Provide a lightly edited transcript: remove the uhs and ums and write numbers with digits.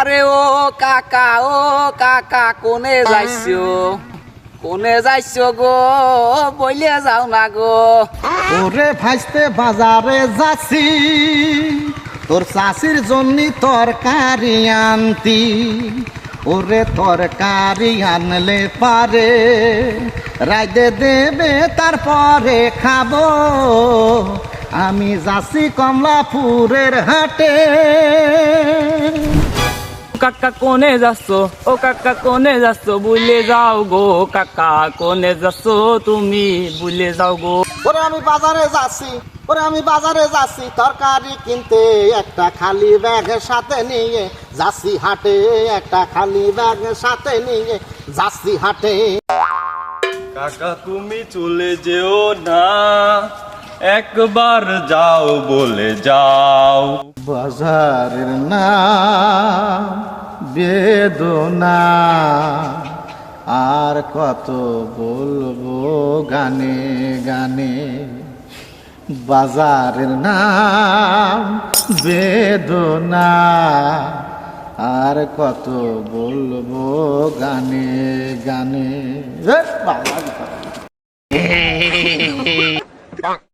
আরে ও কাকা কোনে যাইছো গো বইলে যাও না গো। ওরে ভাইস্তে বাজারে যাচ্ছি তোর চাষির জন্য তরকারি আনতি। ওরে তরকারি আনলে পারে রাইদে দেবে তারপরে খাবো। আমি যাচ্ছি কমলাপুরের হাটে। কাকা কোনে যাচ্ছ ও কাকা কোনে যাচ্ছ বুলে যাও গো কাকা কোনে যাচ্ছ তুমি বুলে যাও গো। ওরে আমি বাজারে যাচ্ছি তরকারি কিনতে একটা খালি ব্যাগ সাথে নিয়ে যাচ্ছি হাটে। একটা খালি ব্যাগ সাথে নিয়ে যাচ্ছি হাটে। কাকা তুমি চলে যেও না, একবার যাও বলে যাও। বাজারের নাম বেদনা আর কত বলবো গানে গানে। বাজারের নাম বেদনা আর কত বলবো